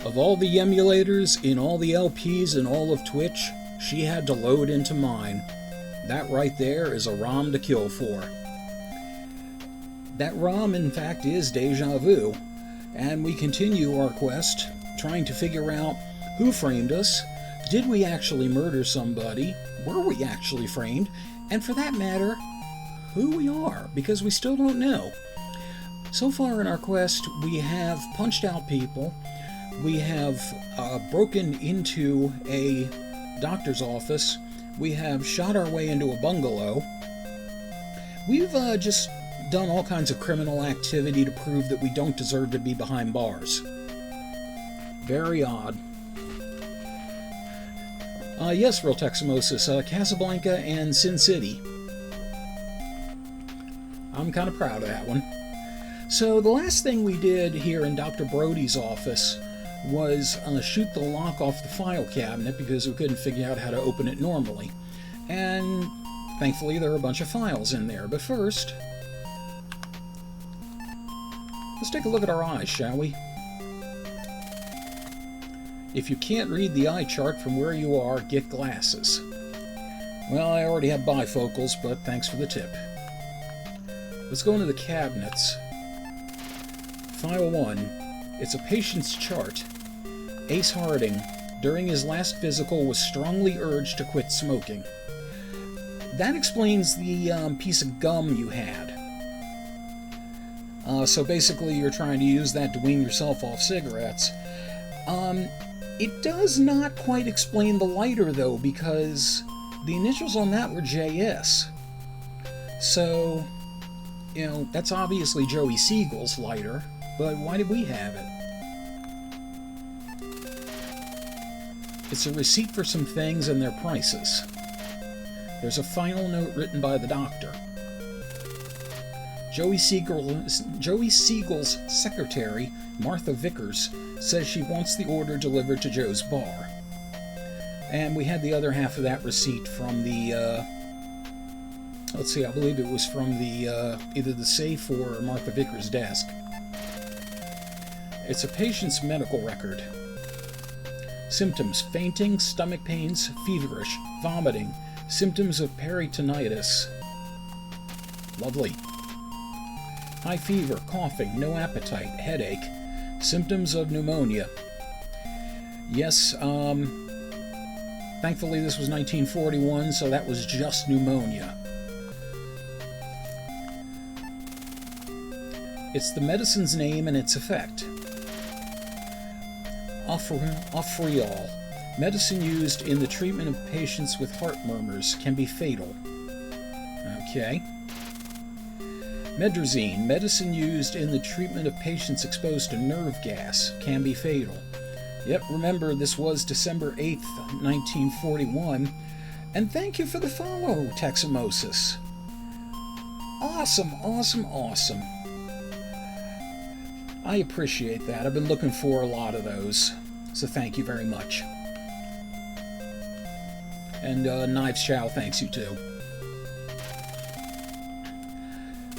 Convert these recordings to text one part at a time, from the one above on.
Of all the emulators in all the LPs in all of Twitch, she had to load into mine. That right there is a ROM to kill for. That ROM, in fact, is Déjà Vu, and we continue our quest, trying to figure out who framed us, did we actually murder somebody, were we actually framed, and for that matter, who we are, because we still don't know. So far in our quest, we have punched out people, we have broken into a doctor's office, we have shot our way into a bungalow, we've just done all kinds of criminal activity to prove that we don't deserve to be behind bars. Very odd. Yes, Real Teximosis, Casablanca and Sin City. I'm kind of proud of that one. So the last thing we did here in Dr. Brody's office was shoot the lock off the file cabinet because we couldn't figure out how to open it normally. And thankfully there are a bunch of files in there. But first, let's take a look at our eyes, shall we? If you can't read the eye chart from where you are, get glasses. Well, I already have bifocals, but thanks for the tip. Let's go into the cabinets. File 1. It's a patient's chart. Ace Harding, during his last physical, was strongly urged to quit smoking. That explains the piece of gum you had. So basically you're trying to use that to wean yourself off cigarettes. It does not quite explain the lighter, though, because the initials on that were JS. So, you know, that's obviously Joey Siegel's lighter, but why did we have it? It's a receipt for some things and their prices. There's a final note written by the doctor. Joey Siegel's secretary, Martha Vickers, says she wants the order delivered to Joe's bar. And we had the other half of that receipt from the, let's see, I believe it was from the, either the safe or Martha Vickers' desk. It's a patient's medical record. Symptoms: fainting, stomach pains, feverish, vomiting, symptoms of peritonitis. Lovely. High fever, coughing, no appetite, headache, symptoms of pneumonia. Yes, thankfully this was 1941, so that was just pneumonia. It's the medicine's name and its effect. Ofriol, medicine used in the treatment of patients with heart murmurs, can be fatal. Okay. Medrazine, medicine used in the treatment of patients exposed to nerve gas, can be fatal. Yep, remember, this was December 8th, 1941. And thank you for the follow, Teximosis. Awesome, awesome, awesome. I appreciate that. I've been looking for a lot of those, so thank you very much. And Knives Chow thanks you too.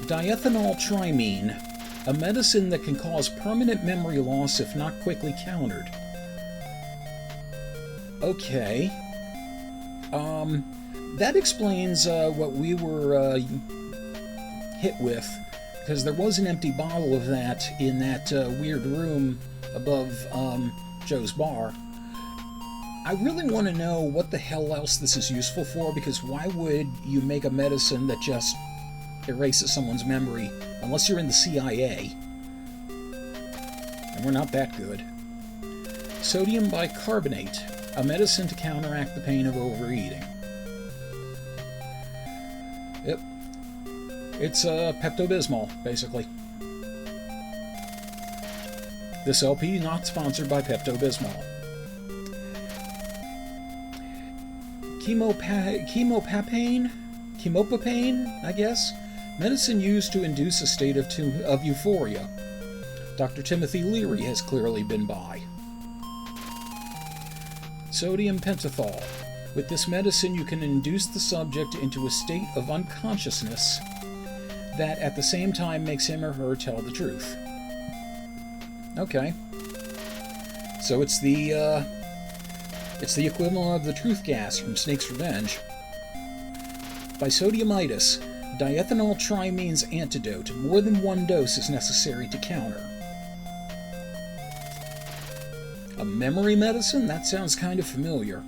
Diethanol trimine, a medicine that can cause permanent memory loss if not quickly countered. Okay. That explains what we were hit with, because there was an empty bottle of that in that weird room above Joe's bar. I really want to know what the hell else this is useful for, because why would you make a medicine that just erases someone's memory, unless you're in the CIA? And we're not that good. Sodium bicarbonate, a medicine to counteract the pain of overeating. Yep. It's Pepto-Bismol, basically. This LP not sponsored by Pepto-Bismol. Chemopapane, I guess? Medicine used to induce a state of euphoria. Dr. Timothy Leary has clearly been by. Sodium pentothal. With this medicine, you can induce the subject into a state of unconsciousness that at the same time makes him or her tell the truth. Okay. So it's the equivalent of the truth gas from Snake's Revenge. Bisodiumitis, diethanol trimine's antidote. More than one dose is necessary to counter. A memory medicine? That sounds kind of familiar.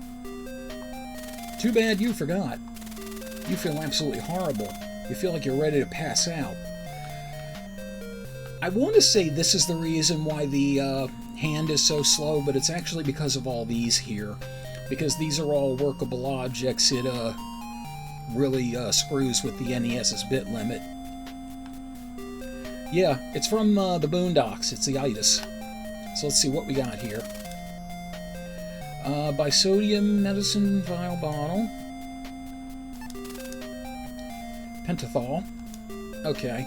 Too bad you forgot. You feel absolutely horrible. You feel like you're ready to pass out. I want to say this is the reason why the hand is so slow, but it's actually because of all these here. Because these are all workable objects, it really screws with the NES's bit limit. Yeah, it's from the Boondocks. It's the itis. So let's see what we got here. Bisodium medicine vial bottle. Pentothal. Okay.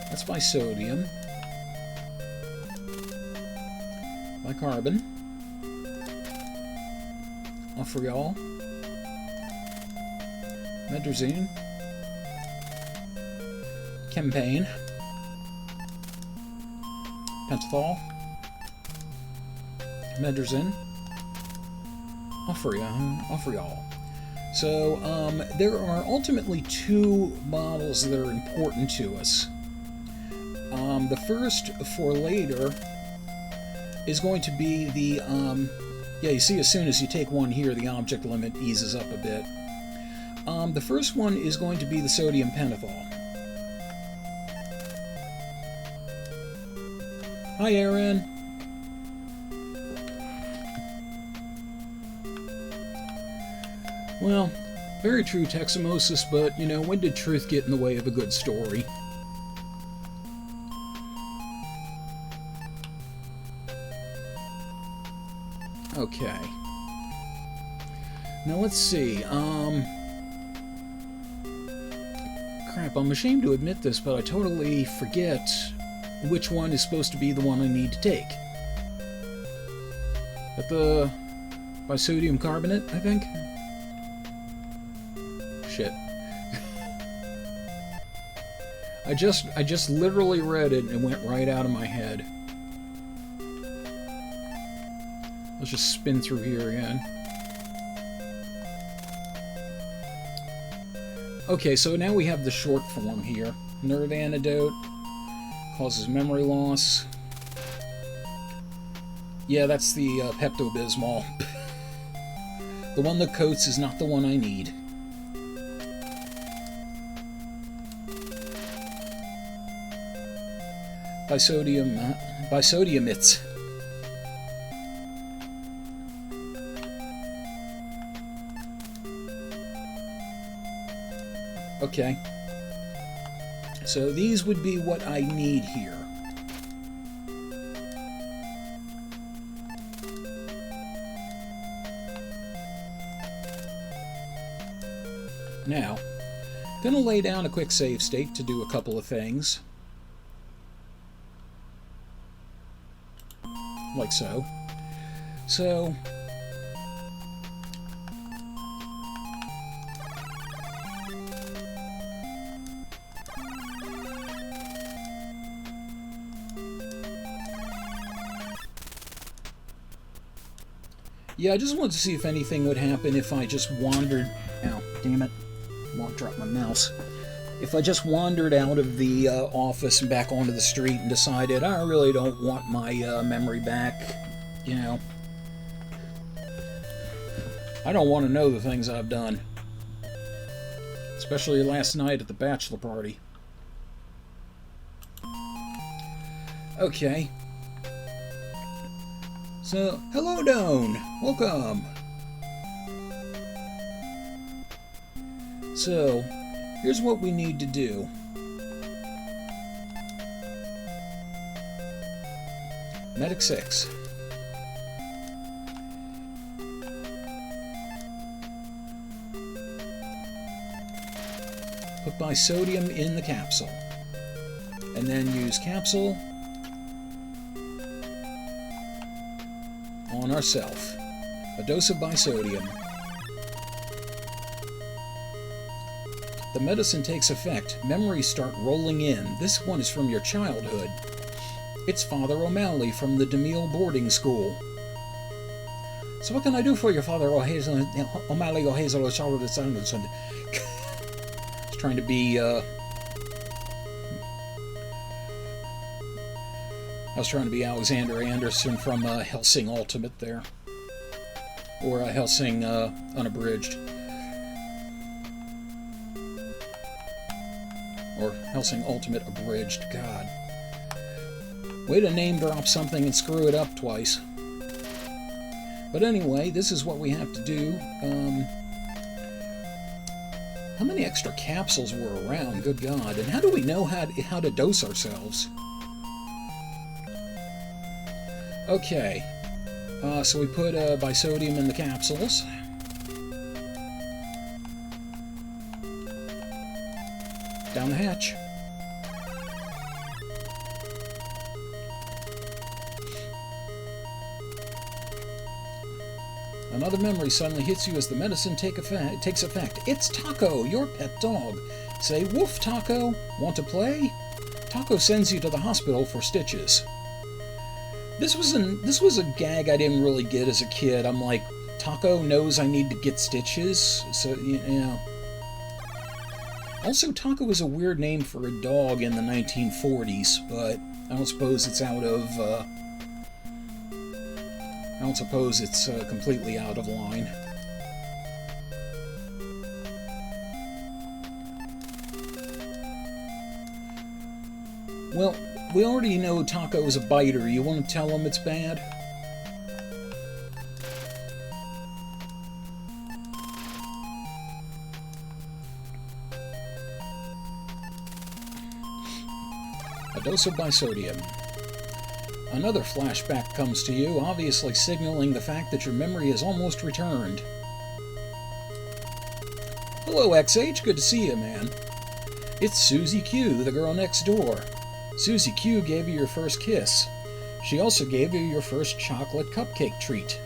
That's bisodium. Bicarbon. Ofriol. Medrazine. Campaign. Pentothal. Medrazine. Ofriol. So, there are ultimately two models that are important to us. The first, for later, is going to be the, yeah, you see as soon as you take one here, the object limit eases up a bit. The first one is going to be the sodium pentothal. Hi, Aaron. Well, very true, Teximosis, but, you know, when did truth get in the way of a good story? Okay. Now, let's see, crap, I'm ashamed to admit this, but I totally forget which one is supposed to be the one I need to take. At the bisodium carbonate, I think? Shit. I just literally read it and it went right out of my head. Let's just spin through here again. Okay, so now we have the short form here. Nerve antidote. Causes memory loss. Yeah, that's the Pepto-Bismol. The one that coats is not the one I need. Bisodiumites. Okay. So these would be what I need here. Now, I'm going to lay down a quick save state to do a couple of things. Like so. So, yeah, I just wanted to see if anything would happen if I just wandered... Ow, damn it. Won't drop my mouse. If I just wandered out of the office and back onto the street and decided, I really don't want my memory back, you know. I don't want to know the things I've done. Especially last night at the bachelor party. Okay. So, hello, Doan. Welcome. So, here's what we need to do. Medic 6. Put bisodium in the capsule. And then use capsule on ourself. A dose of bisodium. The medicine takes effect. Memories start rolling in. This one is from your childhood. It's Father O'Malley from the DeMille boarding school. So what can I do for you, Father O'Malley O'Hazel Charlotte the Sun? I was trying to be Alexander Anderson from Helsing Ultimate there. Or Helsing Unabridged. Or Helsing Ultimate Abridged. God. Way to name drop something and screw it up twice. But anyway, this is what we have to do. How many extra capsules were around? Good God. And how do we know how to dose ourselves? Okay. So we put bisodium in the capsules. Down the hatch. Another memory suddenly hits you as the medicine takes effect. It's Taco, your pet dog. Say, woof, Taco. Want to play? Taco sends you to the hospital for stitches. This was a gag I didn't really get as a kid. I'm like, Taco knows I need to get stitches, so you know. Also, Taco is a weird name for a dog in the 1940s, but I don't suppose it's completely out of line. Well, we already know Taco is a biter. You want to tell him it's bad? A dose of bisodium. Another flashback comes to you, obviously signaling the fact that your memory has almost returned. Hello, XH. Good to see you, man. It's Susie Q, the girl next door. Susie Q gave you your first kiss. She also gave you your first chocolate cupcake treat.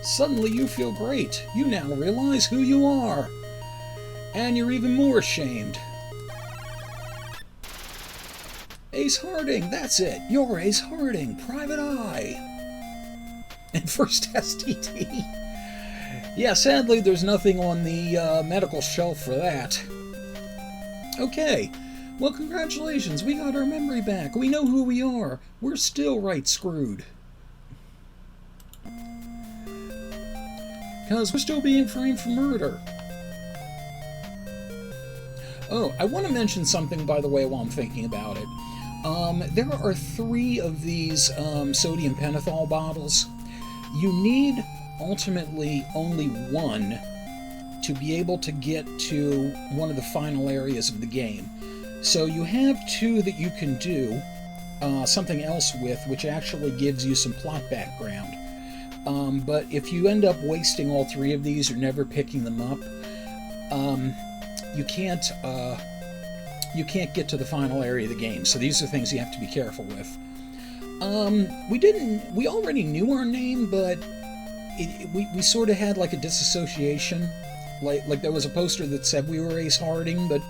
Suddenly you feel great. You now realize who you are. And you're even more ashamed. Ace Harding, that's it. You're Ace Harding, Private Eye. And first STD. Yeah, sadly there's nothing on the medical shelf for that. Okay, well congratulations, we got our memory back. We know who we are. We're still right screwed. Because we're still being framed for murder. Oh, I want to mention something, by the way, while I'm thinking about it. There are 3 of these sodium pentothal bottles. You need ultimately only 1 to be able to get to one of the final areas of the game. So you have 2 that you can do something else with, which actually gives you some plot background. But if you end up wasting all 3 of these or never picking them up, you can't get to the final area of the game. So these are things you have to be careful with. We already knew our name, but we sort of had like a disassociation. Like there was a poster that said we were Ace Harding, but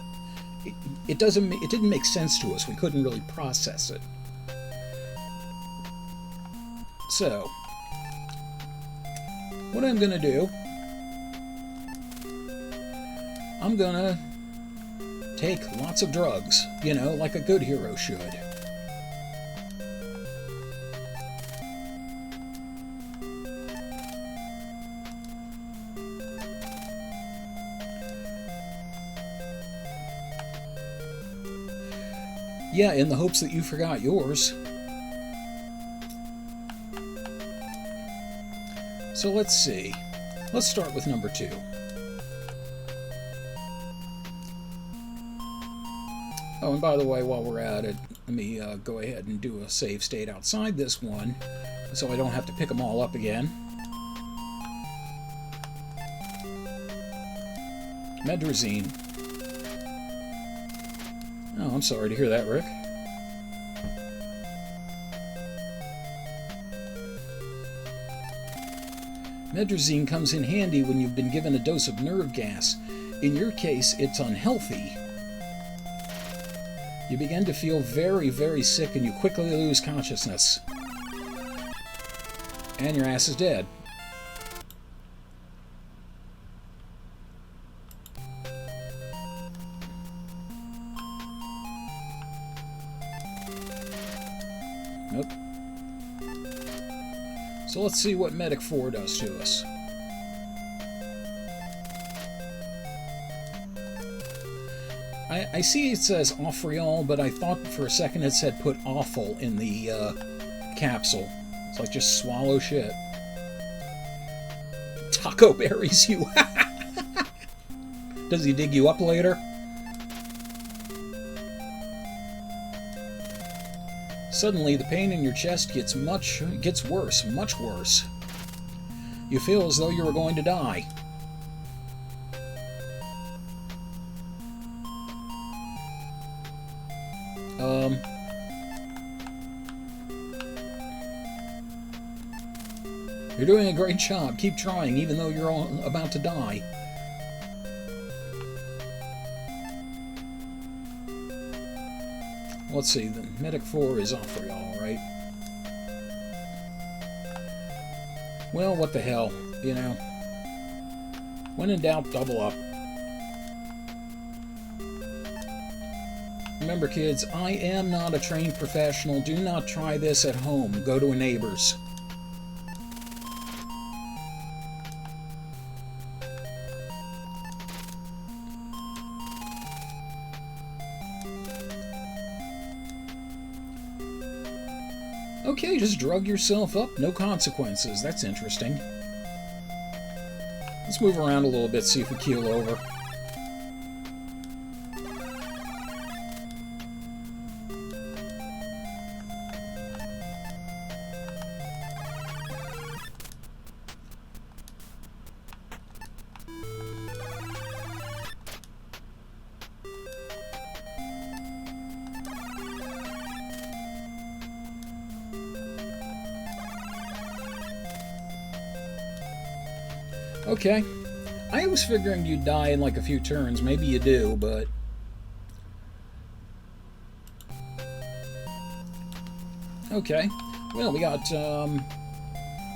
it didn't make sense to us. We couldn't really process it. So, what I'm gonna do, I'm gonna take lots of drugs, you know, like a good hero should. Yeah, in the hopes that you forgot yours. So let's see. Let's start with number 2. Oh, and by the way, while we're at it, let me go ahead and do a save state outside this one, so I don't have to pick them all up again. Medrazine. Oh, I'm sorry to hear that, Rick. Medrazine comes in handy when you've been given a dose of nerve gas. In your case, it's unhealthy. You begin to feel very, very sick, and you quickly lose consciousness. And your ass is dead. Nope. So let's see what Medic 4 does to us. I see it says Offriol, but I thought for a second it said put awful in the capsule. It's like just swallow shit. Taco berries you. Does he dig you up later? Suddenly, the pain in your chest gets worse, much worse. You feel as though you were going to die. You're doing a great job. Keep trying, even though you're about to die. Let's see, the Medic 4 is off for y'all, right? Well, what the hell, you know? When in doubt, double up. Remember, kids, I am not a trained professional. Do not try this at home. Go to a neighbor's. Okay, just drug yourself up. No consequences. That's interesting. Let's move around a little bit, see if we keel over. Okay. I was figuring you'd die in like a few turns. Maybe you do, but... Okay. Well, we got,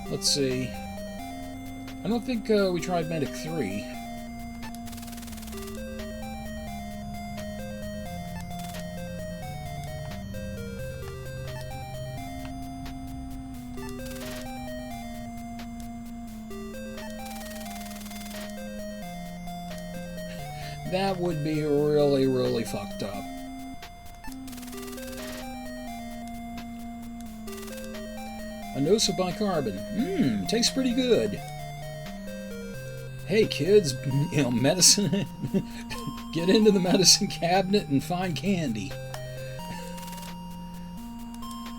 let's see. I don't think we tried Medic 3. That would be really, really fucked up. A dose of bicarbon. Tastes pretty good. Hey kids, you know, medicine. Get into the medicine cabinet and find candy.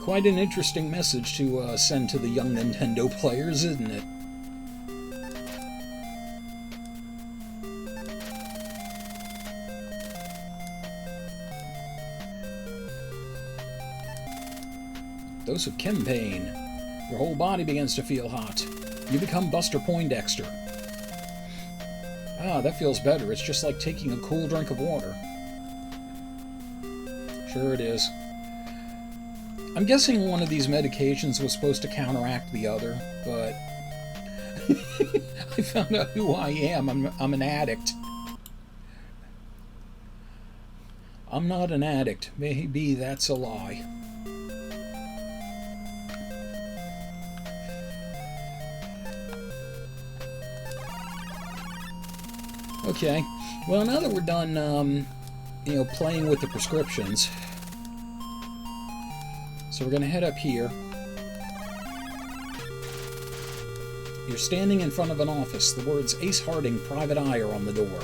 Quite an interesting message to send to the young Nintendo players, isn't it? Dose of Chempain. Your whole body begins to feel hot. You become Buster Poindexter. Ah, that feels better. It's just like taking a cool drink of water. Sure it is. I'm guessing one of these medications was supposed to counteract the other, but... I found out who I am. I'm an addict. I'm not an addict. Maybe that's a lie. Okay, well, now that we're done, you know, playing with the prescriptions, so we're going to head up here. You're standing in front of an office. The words Ace Harding, Private Eye are on the door.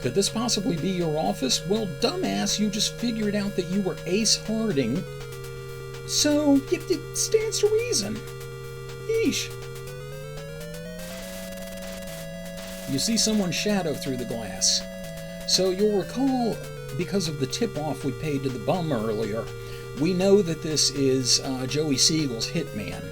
Could this possibly be your office? Well, dumbass, you just figured out that you were Ace Harding, so it stands to reason. Yeesh. You see someone's shadow through the glass. So you'll recall, because of the tip-off we paid to the bum earlier, we know that this is Joey Siegel's hitman.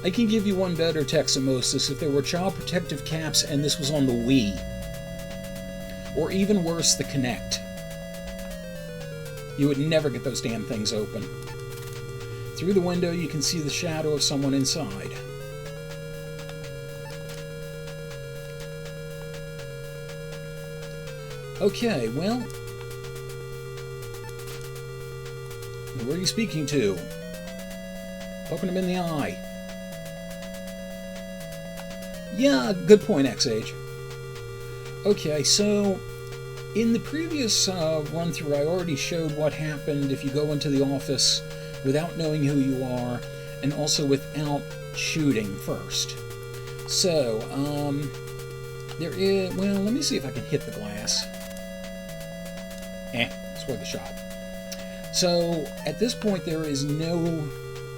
I can give you one better, Teximosis, if there were child protective caps and this was on the Wii. Or even worse, the Kinect. You would never get those damn things open. Through the window, you can see the shadow of someone inside. Okay, well... who are you speaking to? Poking him in the eye. Yeah, good point, XH. Okay, so in the previous run-through, I already showed what happened if you go into the office without knowing who you are, and also without shooting first. So, there is... well, let me see if I can hit the glass. It's worth a shot. So, at this point, there is no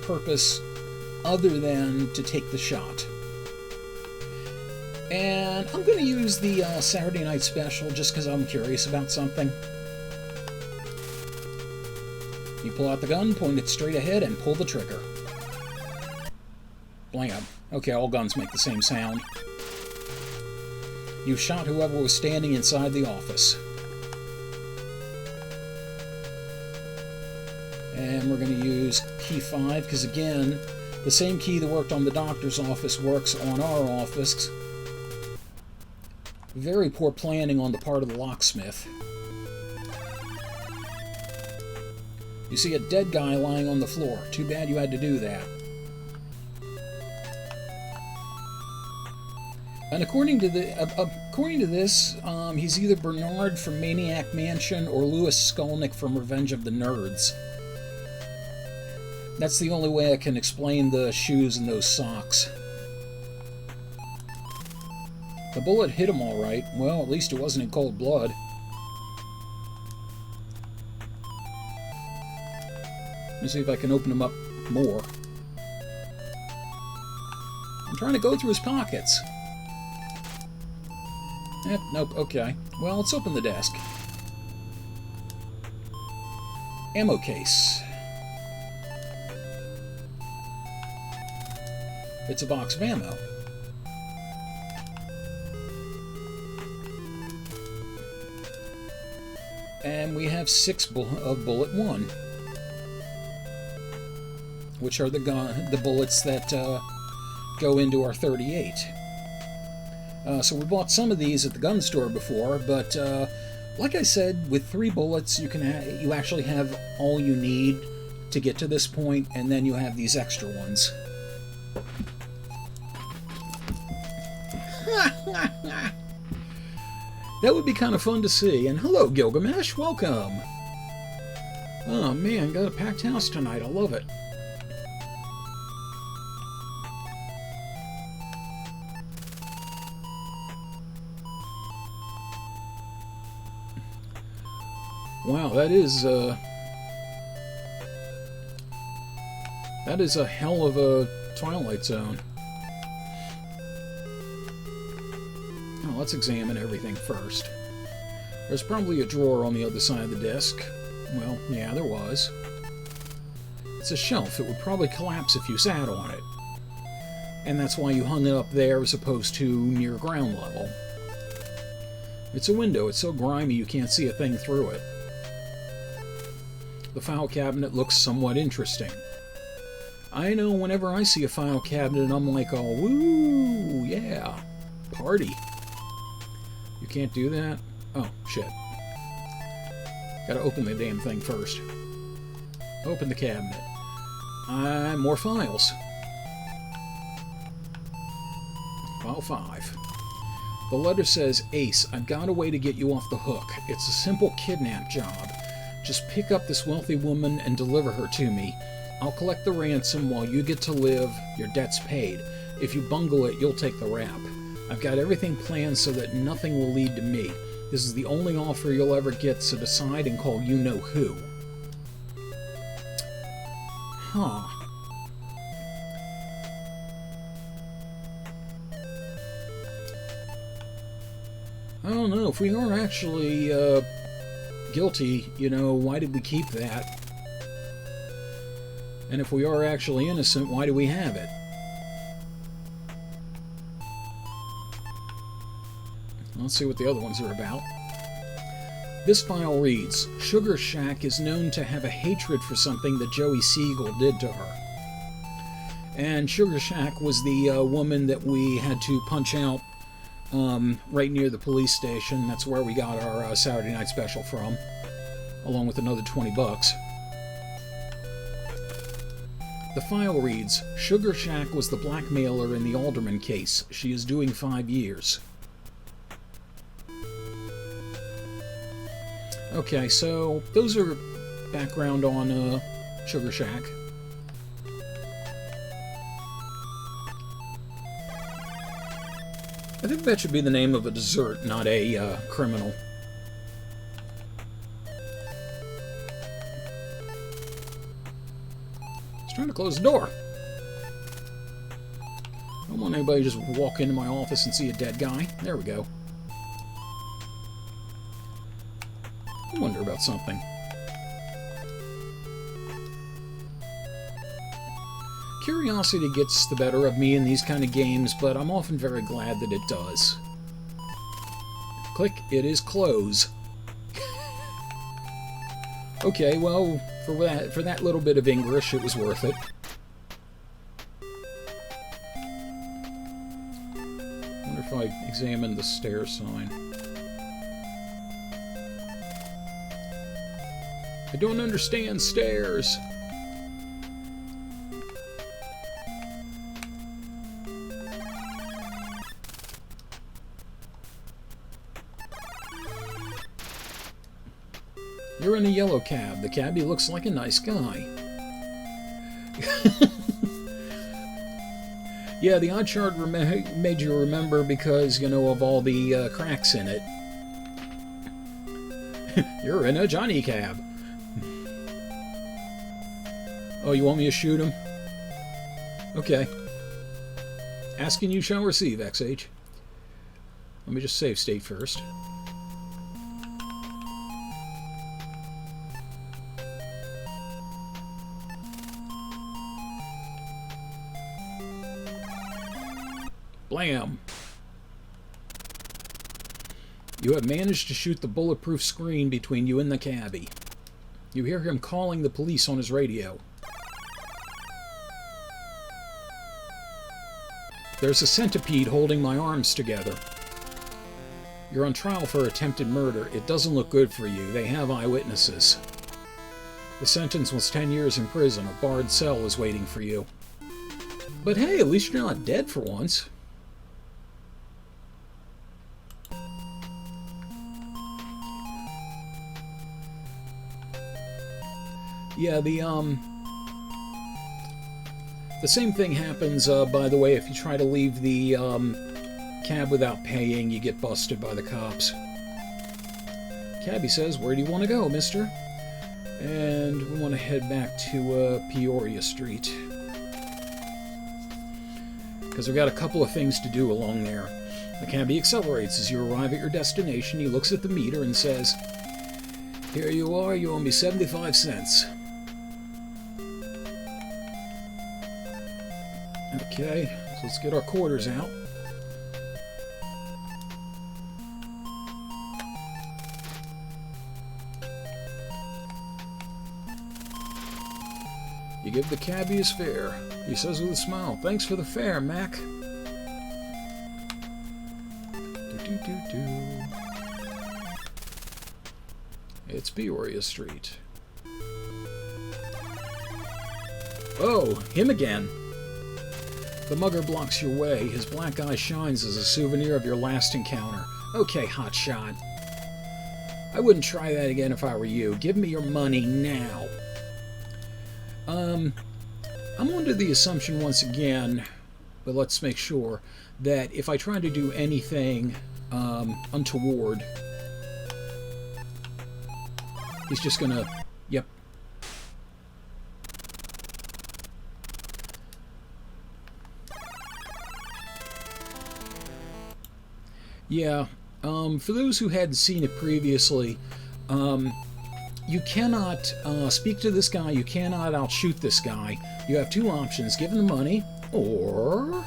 purpose other than to take the shot. And I'm going to use the Saturday Night Special just because I'm curious about something. You pull out the gun, point it straight ahead, and pull the trigger. Blam. Okay, all guns make the same sound. You shot whoever was standing inside the office. And we're going to use key 5, because again, the same key that worked on the doctor's office works on our office. Very poor planning on the part of the locksmith. You see a dead guy lying on the floor. Too bad you had to do that. And according to this, he's either Bernard from Maniac Mansion or Louis Skolnick from Revenge of the Nerds. That's the only way I can explain the shoes and those socks. The bullet hit him all right. Well, at least it wasn't in cold blood. Let me see if I can open him up more. I'm trying to go through his pockets. Nope, okay. Well, let's open the desk. Ammo case. It's a box of ammo. And we have 6 of bullet 1, which are the bullets that go into our 38. So we bought some of these at the gun store before, but like I said, with 3 bullets, you actually have all you need to get to this point, and then you have these extra ones. That would be kind of fun to see. And hello, Gilgamesh. Welcome. Oh, man. Got a packed house tonight. I love it. Wow, that is a hell of a Twilight Zone. Let's examine everything first. There's probably a drawer on the other side of the desk. Well, yeah, there was. It's a shelf. It would probably collapse if you sat on it. And that's why you hung it up there as opposed to near ground level. It's a window. It's so grimy you can't see a thing through it. The file cabinet looks somewhat interesting. I know whenever I see a file cabinet, I'm like, oh, woo, yeah, party. You can't do that? Oh, shit. Gotta open the damn thing first. Open the cabinet. More files. File 5. The letter says, Ace, I've got a way to get you off the hook. It's a simple kidnap job. Just pick up this wealthy woman and deliver her to me. I'll collect the ransom while you get to live. Your debt's paid. If you bungle it, you'll take the rap. I've got everything planned so that nothing will lead to me. This is the only offer you'll ever get, so decide and call you-know-who. Huh. I don't know. If we are actually guilty, why did we keep that? And if we are actually innocent, why do we have it? Let's see what the other ones are about. This file reads, Sugar Shack is known to have a hatred for something that Joey Siegel did to her. And Sugar Shack was the woman that we had to punch out right near the police station. That's where we got our Saturday night special from, along with another $20. The file reads, Sugar Shack was the blackmailer in the Alderman case. She is doing 5 years. Okay, so those are background on Sugar Shack. I think that should be the name of a dessert, not a criminal. It's trying to close the door. I don't want anybody to just walk into my office and see a dead guy. There we go. I wonder about something. Curiosity gets the better of me in these kind of games, but I'm often very glad that it does. Click, it is close. Okay, well, for that little bit of English, it was worth it. I wonder if I examine the stair sign. I don't understand stairs. You're in a yellow cab. The cabbie looks like a nice guy. Yeah, the odd chart made you remember because, you know, of all the cracks in it. You're in a Johnny cab. Oh, you want me to shoot him? Okay. Asking you shall receive, XH. Let me just save state first. Blam! You have managed to shoot the bulletproof screen between you and the cabbie. You hear him calling the police on his radio. There's a centipede holding my arms together. You're on trial for attempted murder. It doesn't look good for you. They have eyewitnesses. The sentence was 10 years in prison. A barred cell is waiting for you. But hey, at least you're not dead for once. Yeah, the same thing happens, by the way, if you try to leave the cab without paying, you get busted by the cops. Cabbie says, where do you want to go, mister? And we want to head back to Peoria Street. Because we've got a couple of things to do along there. The cabbie accelerates as you arrive at your destination. He looks at the meter and says, here you are, you owe me 75 cents. Okay, so let's get our quarters out. You give the cabbie his fare. He says with a smile, thanks for the fare, Mac. Do-do-do-do. It's Peoria Street. Oh, him again. The mugger blocks your way. His black eye shines as a souvenir of your last encounter. Okay, hotshot. I wouldn't try that again if I were you. Give me your money now. I'm under the assumption once again, but let's make sure, that if I try to do anything untoward, he's just gonna... Yep. Yeah, for those who hadn't seen it previously, you cannot speak to this guy, you cannot outshoot this guy. You have two options, give him the money, or...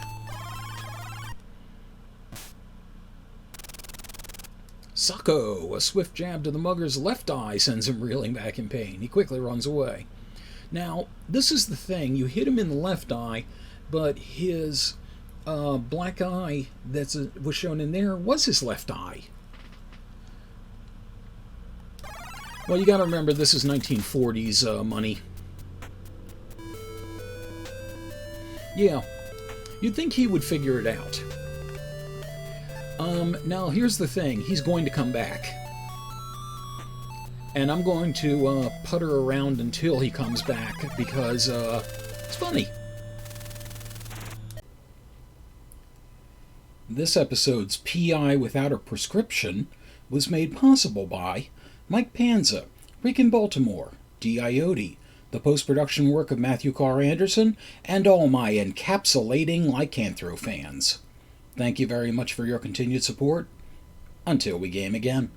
Sacco! A swift jab to the mugger's left eye sends him reeling back in pain. He quickly runs away. Now, this is the thing. You hit him in the left eye, but his black eye that was shown in there was his left eye. Well, you got to remember, this is 1940s money. Yeah, you'd think he would figure it out. Now, here's the thing. He's going to come back. And I'm going to putter around until he comes back, because it's funny. This episode's PI Without a Prescription was made possible by Mike Panza, Rick in Baltimore, D. Iotti, the post-production work of Matthew Carr Anderson, and all my encapsulating lycanthro fans. Thank you very much for your continued support. Until we game again.